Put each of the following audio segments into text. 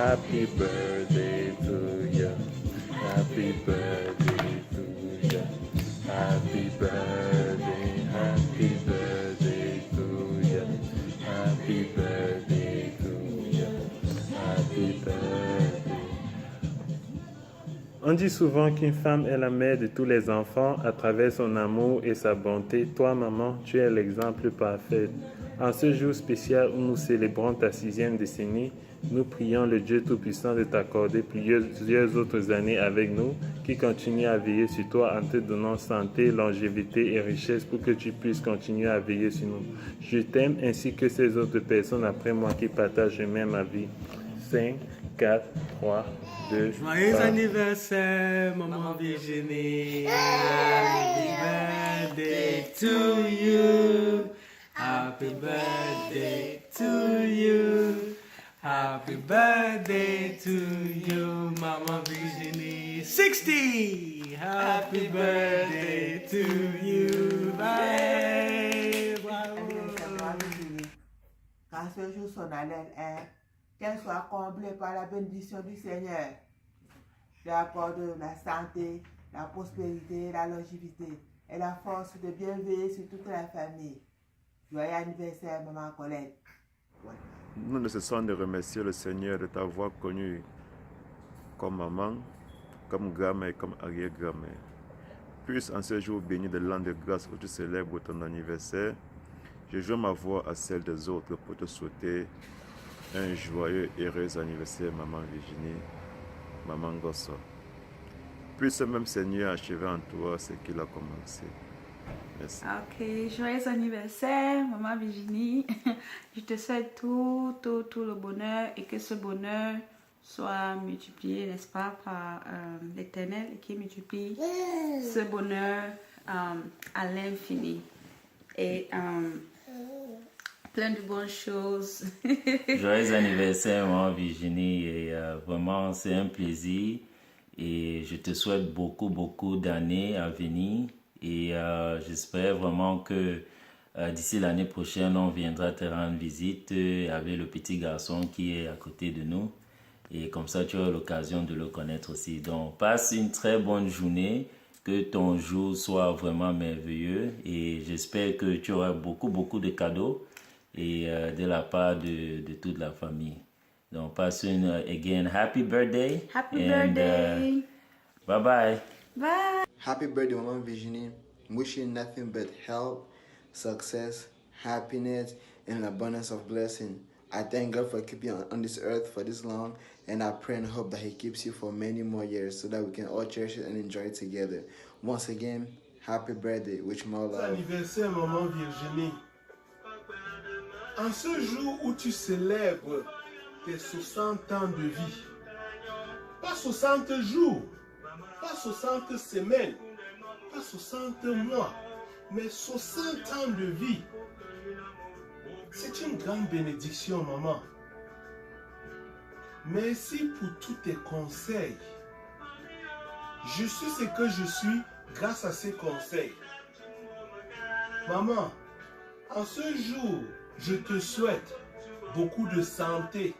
Happy birthday to you. Happy birthday to you. Happy birthday, happy birthday to you. Happy birthday to you. Happy birthday. On dit souvent qu'une femme est la mère de tous les enfants à travers son amour et sa bonté. Toi, maman, tu es l'exemple parfait. En ce jour spécial où nous célébrons ta 6e décennie, nous prions le Dieu Tout-Puissant de t'accorder plusieurs autres années avec nous, qui continue à veiller sur toi en te donnant santé, longévité et richesse pour que tu puisses continuer à veiller sur nous. Je t'aime ainsi que ces autres personnes après moi qui partagent même ma vie. 5, 4, 3, 2, Joyeux anniversaire, maman Virginie. Happy birthday to you. Happy birthday to you. Happy birthday to you, Mama Virginie. 60! Happy birthday to you. Bye! Quand ce jour solennel est, qu'elle soit comblée par la bénédiction du Seigneur. Lui accorde la santé, la prospérité, la longévité et la force de bien veiller sur toute la famille. Joyeux anniversaire, maman Colette. Ouais. Nous ne cessons de remercier le Seigneur de t'avoir connu comme maman, comme grand-mère et comme arrière-grand-mère. Puisse en ce jour béni de l'an de grâce où tu célèbres ton anniversaire, je joins ma voix à celle des autres pour te souhaiter un joyeux et heureux anniversaire, maman Virginie, maman Gosso. Puisse ce même Seigneur achever en toi ce qu'il a commencé. Merci. Ok, joyeux anniversaire, maman Virginie. Je te souhaite tout le bonheur et que ce bonheur soit multiplié, n'est-ce pas, par l'Éternel et qui multiplie ce bonheur à l'infini. Et plein de bonnes choses. Joyeux anniversaire, maman Virginie. Et vraiment, c'est un plaisir. Et je te souhaite beaucoup d'années à venir. Et j'espère vraiment que d'ici l'année prochaine, on viendra te rendre visite avec le petit garçon qui est à côté de nous. Et comme ça, tu auras l'occasion de le connaître aussi. Donc, passe une très bonne journée. Que ton jour soit vraiment merveilleux. Et j'espère que tu auras beaucoup de cadeaux et de la part de toute la famille. Donc, passe une, again, happy birthday. Happy birthday. Bye-bye. Bye. Happy birthday, Mama Virginie. Wishing nothing but health, success, happiness, and an abundance of blessing. I thank God for keeping you on this earth for this long, and I pray and hope that He keeps you for many more years so that we can all cherish it and enjoy it together. Once again, happy birthday, with more love. Anniversaire, maman Virginie. En ce jour où tu célèbres tes 60 ans de vie, pas 60 jours, pas 60 semaines, pas 60 mois, mais 60 ans de vie. C'est une grande bénédiction, maman. Merci pour tous tes conseils. Je suis ce que je suis grâce à ces conseils. Maman, en ce jour, je te souhaite beaucoup de santé,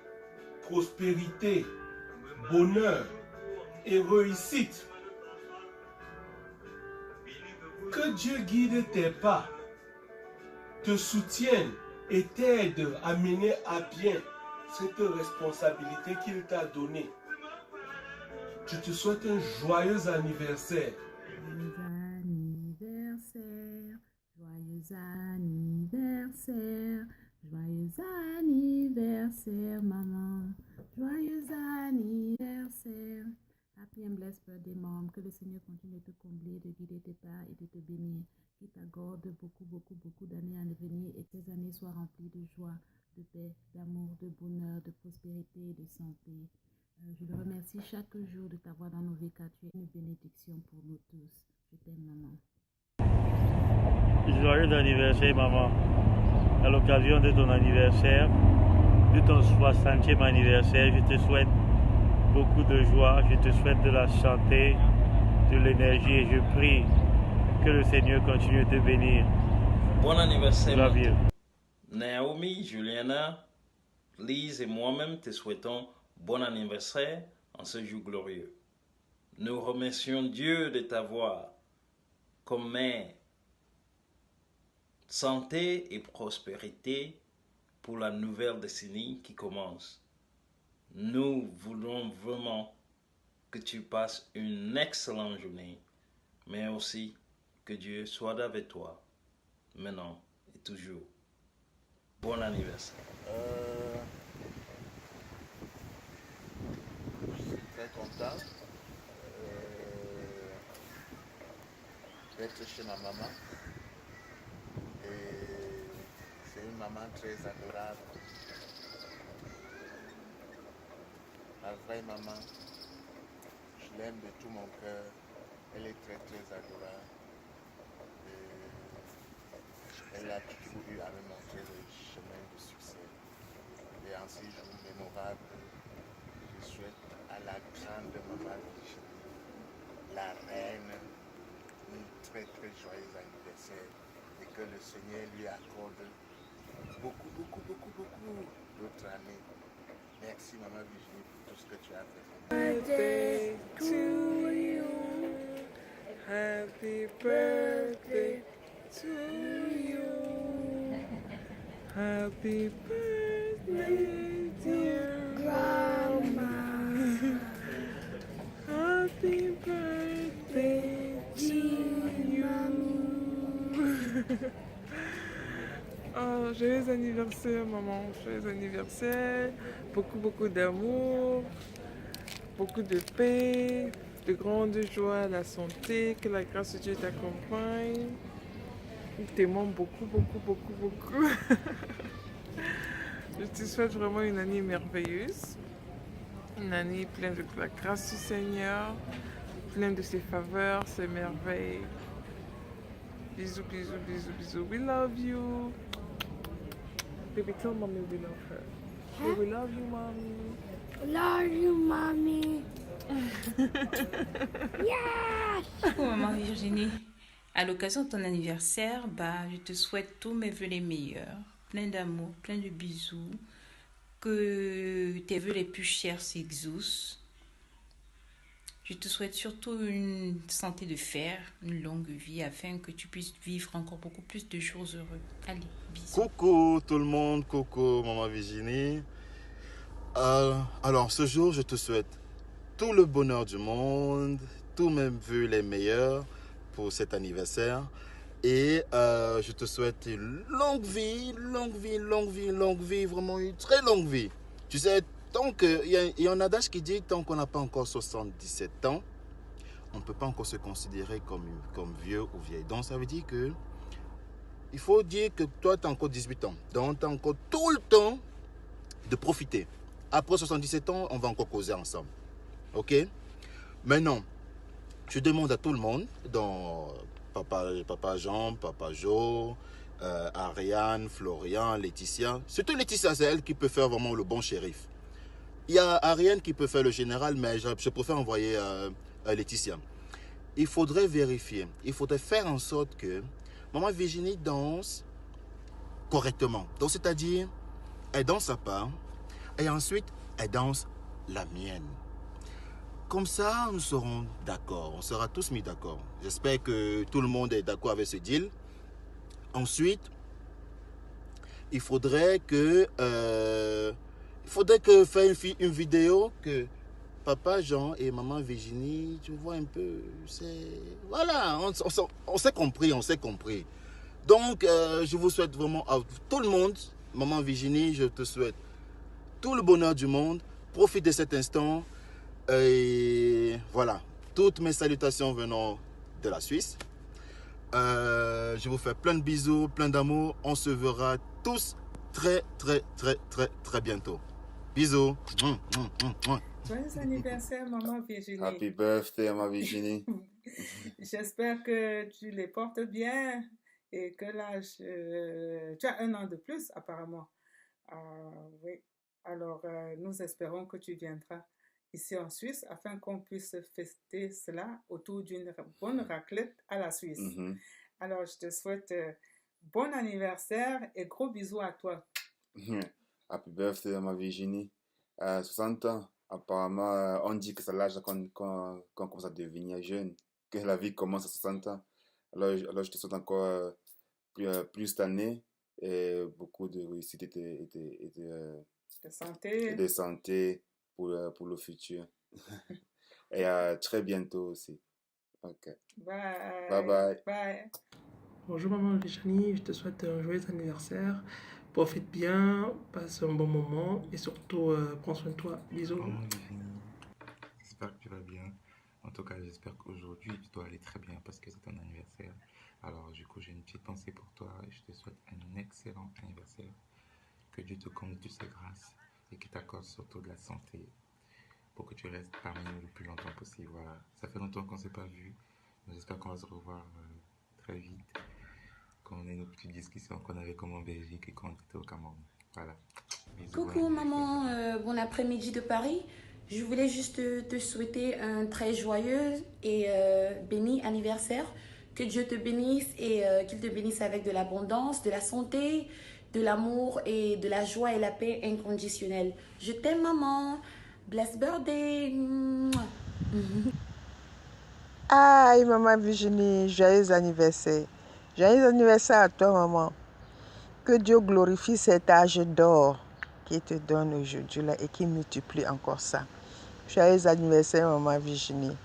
prospérité, bonheur et réussite. Que Dieu guide tes pas, te soutienne et t'aide à mener à bien cette responsabilité qu'il t'a donnée. Je te souhaite un joyeux anniversaire. Joyeux anniversaire, joyeux anniversaire, joyeux anniversaire, maman. Joyeux anniversaire. Happy and blessed birthday, mom. Que le Seigneur continue de te combler, de guider tes pas et de te bénir. Qu'il t'accorde beaucoup d'années à venir et que tes années soient remplies de joie, de paix, d'amour, de bonheur, de prospérité et de santé. Je le remercie chaque jour de t'avoir dans nos vies car tu es une bénédiction pour nous tous. Je t'aime, maman. Joyeux anniversaire, maman. À l'occasion de ton anniversaire, de ton 60e anniversaire, je te souhaite beaucoup de joie, je te souhaite de la santé, de l'énergie et je prie que le Seigneur continue de te bénir. Bon anniversaire. Love you. Naomi, Juliana, Lise et moi-même te souhaitons bon anniversaire en ce jour glorieux. Nous remercions Dieu de t'avoir comme mère, santé et prospérité pour la nouvelle décennie qui commence. Nous voulons vraiment que tu passes une excellente journée, mais aussi que Dieu soit avec toi, maintenant et toujours. Bon anniversaire. Je suis très content d'être chez ma maman. Et c'est une maman très adorable. Ma vraie maman, je l'aime de tout mon cœur. Elle est très très adorable. Et elle a toujours eu à me montrer le chemin de succès. Et en ces jours mémorables, je souhaite à la grande maman Virginie, la reine, un très très joyeux anniversaire et que le Seigneur lui accorde beaucoup d'autres années. Merci maman Virginie pour tout ce que tu as fait pour moi. Birthday to you. Happy birthday to you. Happy birthday, dear grandma. Happy birthday to you. Oh, joyeux anniversaire, maman. Joyeux anniversaire. Beaucoup d'amour, beaucoup de paix, de grande joie, la santé, que la grâce de Dieu t'accompagne. Nous t'aimons beaucoup. Je te souhaite vraiment une année merveilleuse, une année pleine de la grâce du Seigneur, pleine de ses faveurs, ses merveilles. Bisous. We love you. Baby, tell mommy we love her. Huh? We love you, mommy. Love you, mommy. Yes! Oh, maman Virginie, à l'occasion de ton anniversaire, je te souhaite tous mes vœux les meilleurs, plein d'amour, plein de bisous, que tes vœux les plus chers s'exaucent. Je te souhaite surtout une santé de fer, une longue vie, afin que tu puisses vivre encore beaucoup plus de jours heureux. Allez, bisous. Coucou tout le monde, coucou maman Virginie. Alors ce jour, je te souhaite tout le bonheur du monde, tous mes vœux les meilleurs pour cet anniversaire. Et je te souhaite une longue vie, vraiment une très longue vie. Tu sais, il y a un adage qui dit tant qu'on n'a pas encore 77 ans, on ne peut pas encore se considérer comme vieux ou vieille. Donc ça veut dire que il faut dire que toi tu as encore 18 ans. Donc tu as encore tout le temps de profiter. Après 77 ans, on va encore causer ensemble. Ok? Maintenant, je demande à tout le monde, dans Papa Jean, Papa Jo, Ariane, Florian, Laetitia. Surtout Laetitia, c'est elle qui peut faire vraiment le bon shérif. Il y a Ariane qui peut faire le général, mais je préfère envoyer Laetitia. Il faudrait vérifier, il faudrait faire en sorte que maman Virginie danse correctement. Donc, c'est-à-dire, elle danse sa part et ensuite, elle danse la mienne. Comme ça, nous serons d'accord, on sera tous mis d'accord. J'espère que tout le monde est d'accord avec ce deal. Ensuite, il faudrait que faire une vidéo que Papa Jean et Maman Virginie, tu vois un peu, voilà, on s'est compris. Donc, je vous souhaite vraiment à tout le monde, Maman Virginie, je te souhaite tout le bonheur du monde. Profite de cet instant. Et voilà, toutes mes salutations venant de la Suisse. Je vous fais plein de bisous, plein d'amour. On se verra tous très bientôt. Bisous. Joyeux anniversaire, maman Virginie. Happy birthday, maman Virginie. J'espère que tu les portes bien et que l'âge... tu as 1 an de plus, apparemment. Oui. Alors, nous espérons que tu viendras ici en Suisse afin qu'on puisse fêter cela autour d'une bonne raclette à la Suisse. Alors, je te souhaite bon anniversaire et gros bisous à toi. Happy birthday, ma Virginie. 60 ans. Apparemment, on dit que c'est l'âge qu'on commence à devenir jeune, que la vie commence à 60 ans. Alors je te souhaite encore plus cette année et beaucoup de réussite et de santé pour le futur. Et à très bientôt aussi. Ok. Bye. Bye bye. Bye. Bonjour maman Virginie, je te souhaite un joyeux anniversaire. Profite bien, passe un bon moment et surtout prends soin de toi. Bisous. Maman Virginie, j'espère que tu vas bien. En tout cas, j'espère qu'aujourd'hui tu dois aller très bien parce que c'est ton anniversaire. Alors du coup, j'ai une petite pensée pour toi et je te souhaite un excellent anniversaire. Que Dieu te comble toutes ses grâces et qu'il t'accorde surtout de la santé pour que tu restes parmi nous le plus longtemps possible. Voilà. Ça fait longtemps qu'on ne s'est pas vu. J'espère qu'on va se revoir très vite. Qu'on ait nos petites discussions qu'on avait comme en Belgique et quand on était au Cameroun. Voilà. Bisous. Coucou maman, bon après-midi de Paris. Je voulais juste te souhaiter un très joyeux et béni anniversaire. Que Dieu te bénisse et qu'il te bénisse avec de l'abondance, de la santé, de l'amour et de la joie et la paix inconditionnelle. Je t'aime maman. Blessed birthday. Aïe, maman Virginie, joyeux anniversaire. Joyeux anniversaire à toi, maman. Que Dieu glorifie cet âge d'or qu'il te donne aujourd'hui là et qui multiplie encore ça. Joyeux anniversaire, maman Virginie.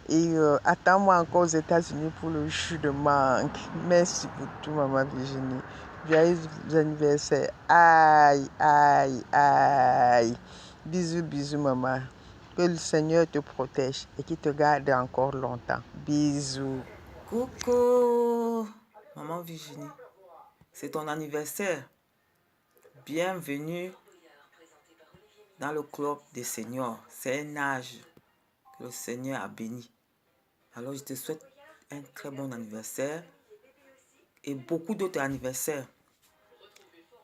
Et attends-moi encore aux États-Unis pour le jus de mangue. Merci pour tout, maman Virginie. Joyeux anniversaire. Aïe, aïe, aïe. Bisous, bisous, maman. Que le Seigneur te protège et qu'il te garde encore longtemps. Bisous. Coucou, maman Virginie. C'est ton anniversaire. Bienvenue dans le club des seniors. C'est un âge que le Seigneur a béni. Alors je te souhaite un très bon anniversaire et beaucoup d'autres anniversaires.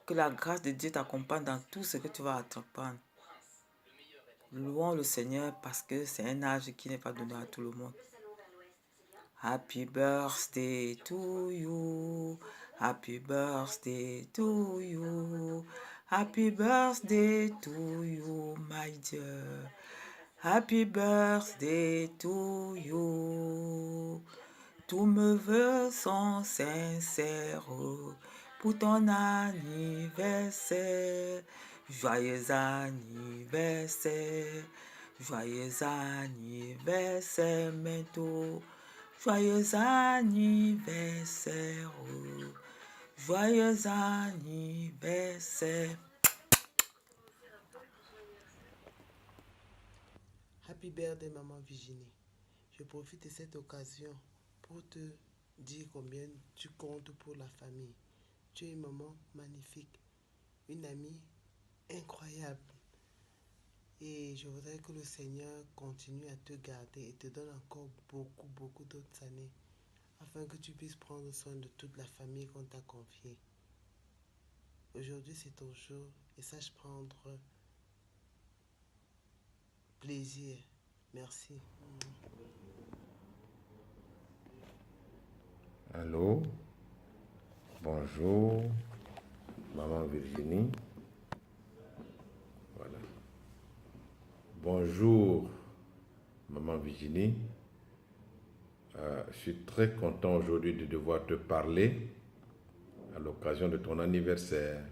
Que la grâce de Dieu t'accompagne dans tout ce que tu vas entreprendre. Louons le Seigneur parce que c'est un âge qui n'est pas donné à tout le monde. Happy birthday to you. Happy birthday to you. Happy birthday to you, my dear. Happy birthday to you. Tous mes vœux sont sincères pour ton anniversaire. Joyeux anniversaire. Joyeux anniversaire, Mento. Joyeux anniversaire. Joyeux anniversaire. Happy birthday, maman Virginie. Je profite de cette occasion pour te dire combien tu comptes pour la famille. Tu es une maman magnifique, une amie incroyable. Et je voudrais que le Seigneur continue à te garder et te donne encore beaucoup d'autres années afin que tu puisses prendre soin de toute la famille qu'on t'a confiée. Aujourd'hui, c'est ton jour et sache prendre plaisir. Merci. Allô? Bonjour, maman Virginie. Voilà. Bonjour, maman Virginie. Je suis très content aujourd'hui de devoir te parler à l'occasion de ton anniversaire.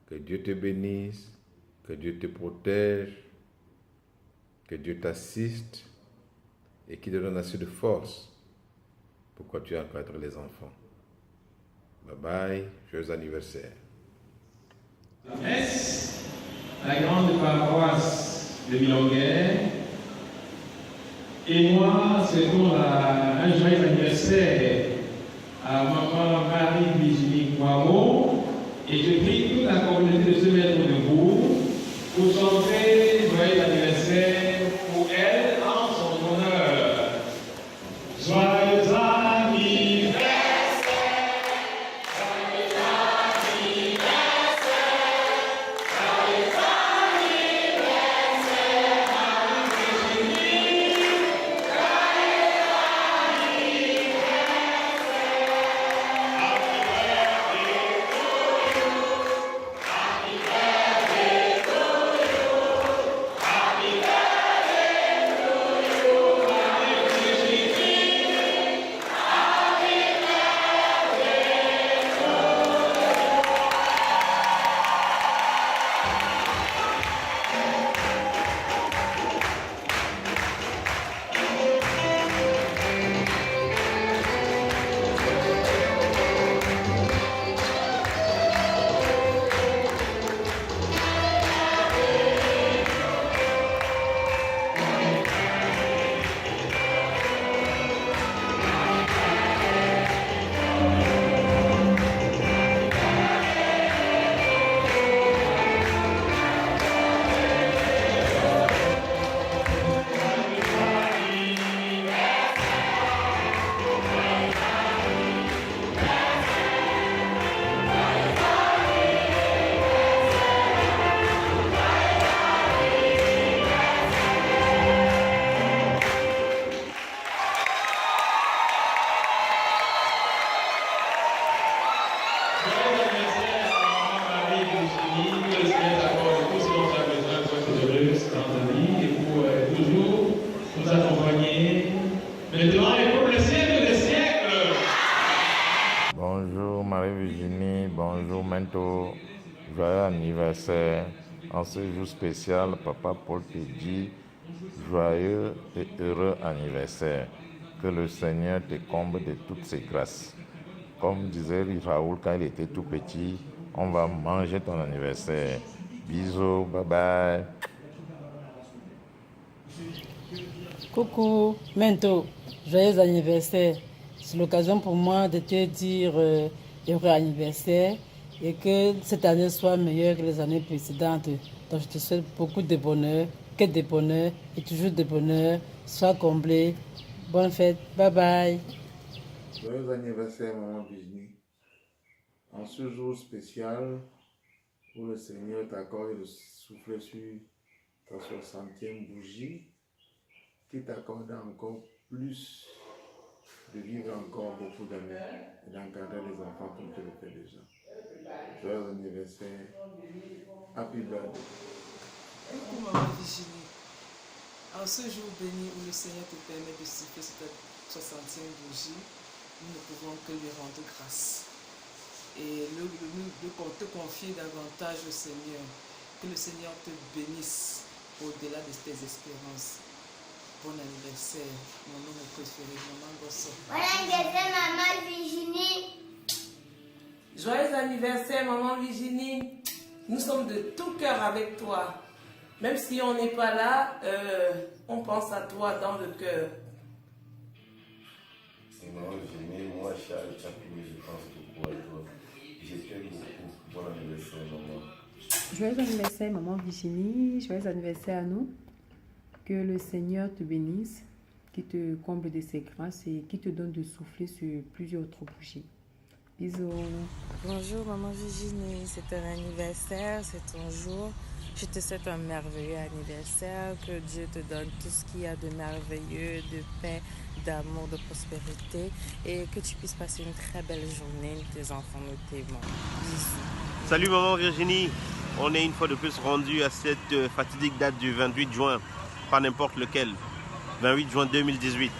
Que Dieu te bénisse, que Dieu te protège, que Dieu t'assiste et qu'il te donne assez de force pour que tu encadres les enfants. Bye bye, joyeux anniversaire. La messe, la grande paroisse de Milonguer. Et moi, c'est pour un joyeux anniversaire à maman Marie-Virginie Kouamo. Et je prie toute la communauté de se mettre debout pour chanter joyeux anniversaire pour elle en son honneur. Joyeux anniversaire! maintenant et pour les siècles des siècles. Bonjour Marie-Virginie, bonjour Mento, joyeux anniversaire. En ce jour spécial, Papa Paul te dit joyeux et heureux anniversaire. Que le Seigneur te comble de toutes ses grâces. Comme disait Raoul quand il était tout petit, on va manger ton anniversaire. Bisous, bye bye. Coucou, Mento, joyeux anniversaire. C'est l'occasion pour moi de te dire heureux anniversaire et que cette année soit meilleure que les années précédentes. Donc je te souhaite beaucoup de bonheur, que de bonheur et toujours de bonheur. Sois comblé. Bonne fête, bye bye. Joyeux anniversaire, Maman Virginie. En ce jour spécial où le Seigneur t'accorde de souffler sur ta 60e bougie, qui t'accorde encore plus de vivre encore beaucoup d'années et d'encadrer les enfants comme tu le fais déjà. Joyeux anniversaire. Happy birthday. Coucou Maman Virginie. En ce jour béni où le Seigneur te permet de souffler sur ta 60e bougie, nous ne pouvons que lui rendre grâce. Et te confier davantage au Seigneur. Que le Seigneur te bénisse au-delà de tes espérances. Bon anniversaire, mon homme préféré, Maman Gosso. Bon anniversaire, Maman Virginie. Joyeux anniversaire, Maman Virginie. Nous sommes de tout cœur avec toi. Même si on n'est pas là, on pense à toi dans le cœur. Maman Virginie, moi Charles Chapini, je pense beaucoup à toi. Je t'aime beaucoup. Bon anniversaire, maman. Joyeux anniversaire, Maman Virginie. Joyeux anniversaire à nous. Que le Seigneur te bénisse, qui te comble de ses grâces et qui te donne de souffler sur plusieurs autres bougies. Bisous. Bonjour Maman Virginie, c'est ton anniversaire, c'est ton jour. Je te souhaite un merveilleux anniversaire, que Dieu te donne tout ce qu'il y a de merveilleux, de paix, d'amour, de prospérité et que tu puisses passer une très belle journée, tes enfants nous t'aiment. Bisous. Salut Maman Virginie, on est une fois de plus rendu à cette fatidique date du 28 juin, pas n'importe lequel, 28 juin 2018,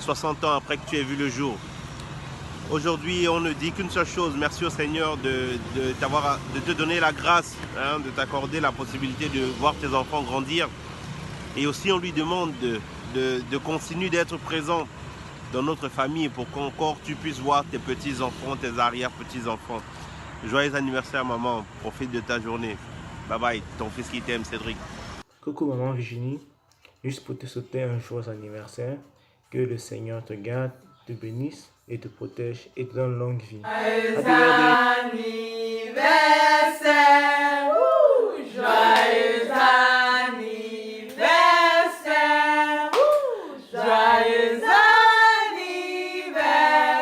60 ans après que tu aies vu le jour. Aujourd'hui, on ne dit qu'une seule chose, merci au Seigneur de te donner la grâce, de t'accorder la possibilité de voir tes enfants grandir. Et aussi, on lui demande de continuer d'être présent dans notre famille pour qu'encore tu puisses voir tes petits-enfants, tes arrière-petits-enfants. Joyeux anniversaire, maman. Profite de ta journée. Bye bye, ton fils qui t'aime, Cédric. Coucou, Maman Virginie. Juste pour te souhaiter un joyeux anniversaire. Que le Seigneur te garde, te bénisse et te protège et te donne longue vie. Joyeux anniversaire, joyeux anniversaire, joyeux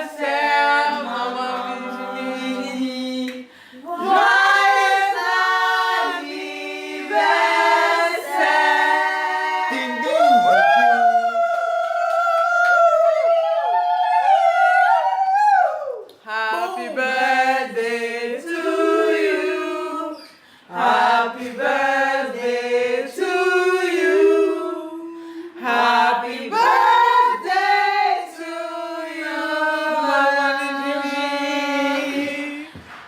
anniversaire, Maman Virginie. Joyeux anniversaire. Ding ding. Happy birthday to you. Happy birthday to you. Happy birthday to you, Maman Virginie.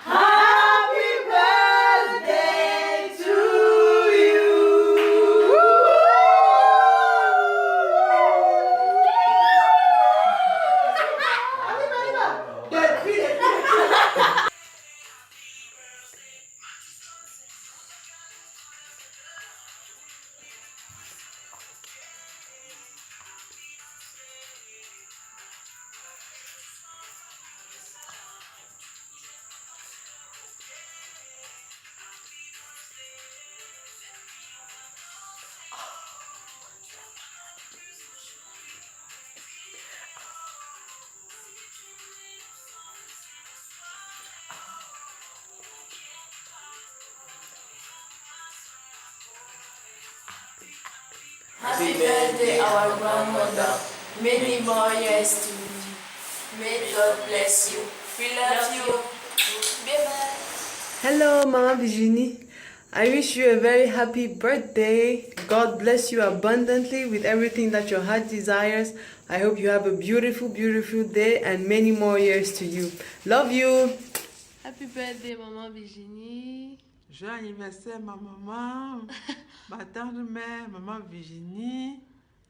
Happy birthday to you. Happy birthday, our grandmother. Many more years to live. May God bless you. We love you. Bye bye. Hello, Maman Virginie. I wish you a very happy birthday. God bless you abundantly with everything that your heart desires. I hope you have a beautiful, beautiful day and many more years to you. Love you. Happy birthday, Maman Virginie. Joyeux anniversaire, ma maman, ma tendre mère, Maman Virginie.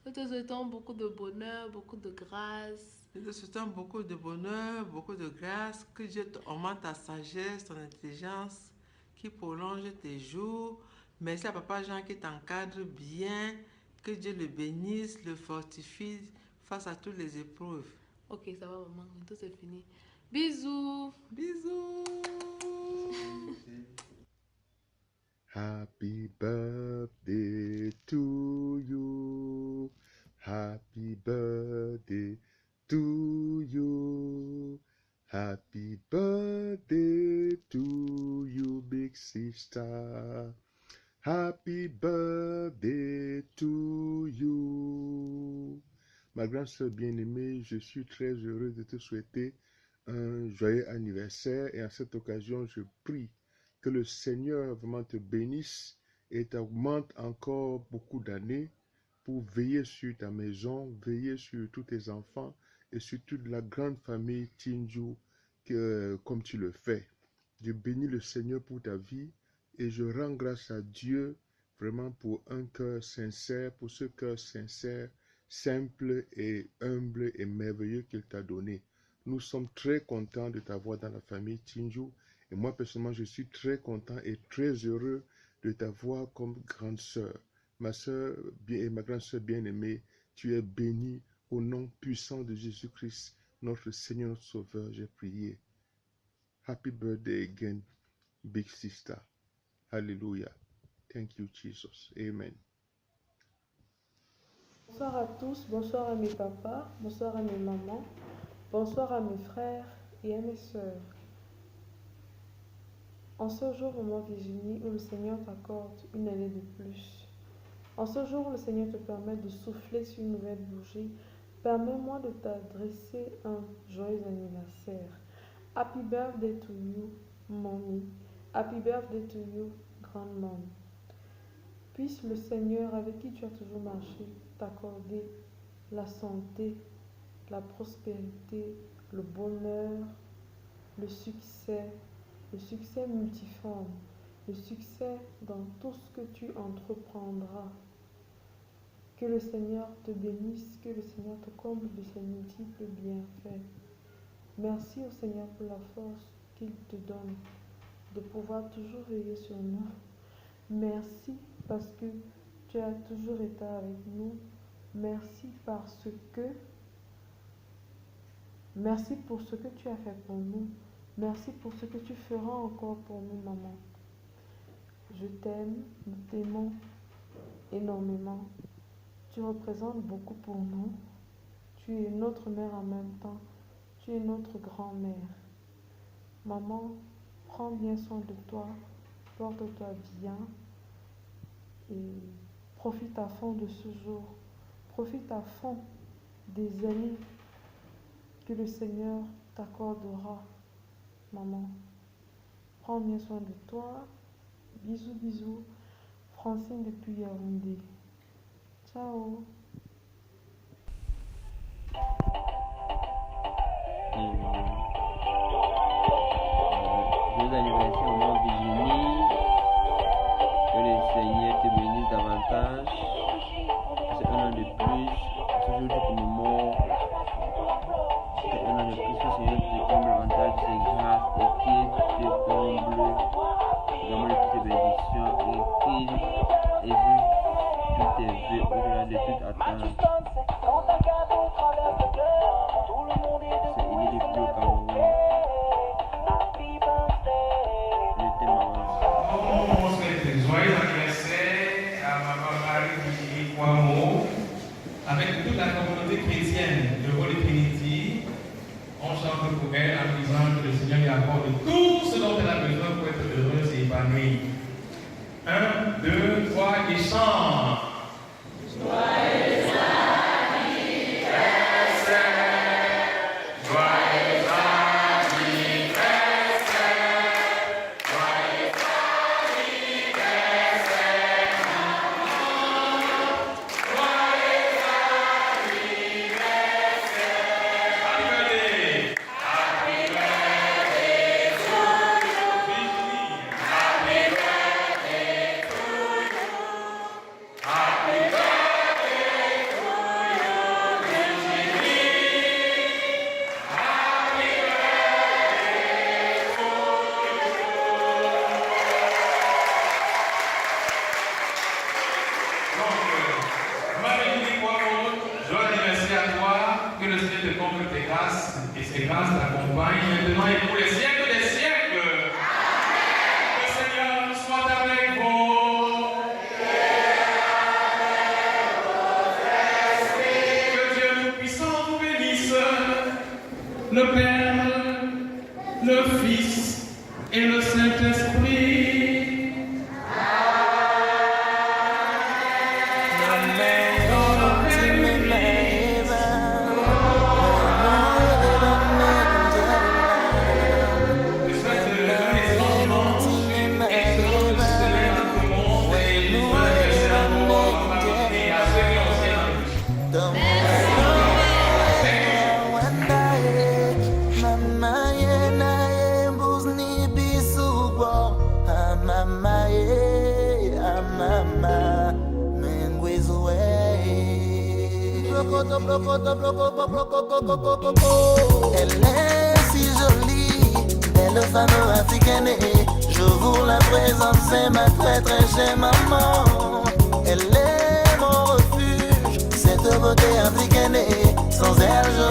Nous te souhaitons beaucoup de bonheur, beaucoup de grâce. Nous te souhaitons beaucoup de bonheur, beaucoup de grâce. Que Dieu augmente ta sagesse, ton intelligence, qui prolonge tes jours. Merci à Papa Jean qui t'encadre bien. Que Dieu le bénisse, le fortifie face à toutes les épreuves. Ok, ça va, maman. Tout c'est fini. Bisous. Bisous. Happy birthday to you. Happy birthday to you. Happy birthday to you, big sister. Happy birthday to you. Ma grande sœur bien-aimée, je suis très heureux de te souhaiter un joyeux anniversaire et à cette occasion, je prie que le Seigneur vraiment te bénisse et t'augmente encore beaucoup d'années pour veiller sur ta maison, veiller sur tous tes enfants et sur toute la grande famille Tinju comme tu le fais. Je bénis le Seigneur pour ta vie et je rends grâce à Dieu vraiment pour un cœur sincère, pour ce cœur sincère, simple et humble et merveilleux qu'il t'a donné. Nous sommes très contents de t'avoir dans la famille Tinju. Et moi, personnellement, je suis très content et très heureux de t'avoir comme grande sœur. Ma sœur et ma grande sœur bien-aimée, tu es bénie au nom puissant de Jésus-Christ, notre Seigneur, notre Sauveur, j'ai prié. Happy birthday again, big sister. Hallelujah. Thank you, Jesus. Amen. Bonsoir à tous, bonsoir à mes papas, bonsoir à mes mamans, bonsoir à mes frères et à mes sœurs. En ce jour, Maman Virginie, où le Seigneur t'accorde une année de plus. En ce jour où le Seigneur te permet de souffler sur une nouvelle bougie, permets-moi de t'adresser un joyeux anniversaire. Happy birthday to you, mommy. Happy birthday to you, grandmom. Puisse le Seigneur avec qui tu as toujours marché t'accorder la santé, la prospérité, le bonheur, le succès multiforme, le succès dans tout ce que tu entreprendras. Que le Seigneur te bénisse, que le Seigneur te comble de ses multiples bienfaits. Merci au Seigneur pour la force qu'il te donne de pouvoir toujours veiller sur nous. Merci parce que tu as toujours été avec nous. Merci pour ce que tu as fait pour nous. Merci pour ce que tu feras encore pour nous, maman. Je t'aime, nous t'aimons énormément. Tu représentes beaucoup pour nous. Tu es notre mère en même temps. Tu es notre grand-mère. Maman, prends bien soin de toi. Porte-toi bien. Et profite à fond de ce jour. Profite à fond des années que le Seigneur t'accordera. Maman, prends bien soin de toi. Bisous, bisous. Francine depuis Yaoundé. Ciao. Joyeux anniversaire, Maman Virginie. Que le Seigneur te bénisse davantage. C'est un an de plus. Ce jour du moment. C'est un an de plus. Que le Seigneur te comble davantage de ses grâces et qu'il te comble vraiment de toutes ses bénédictions et qu'il exauce tous tes vœux au-delà de toute Ces grâces t'accompagnent maintenant et pour les siècles des siècles. Le Seigneur soit avec vous. Que Dieu Tout-Puissant vous bénisse, le Père, le Fils et le Saint-Esprit. Elle est si jolie, belle femme africaine. Je vous la présente, c'est ma très très chère maman. Elle est mon refuge, cette beauté africaine. Sans elle, je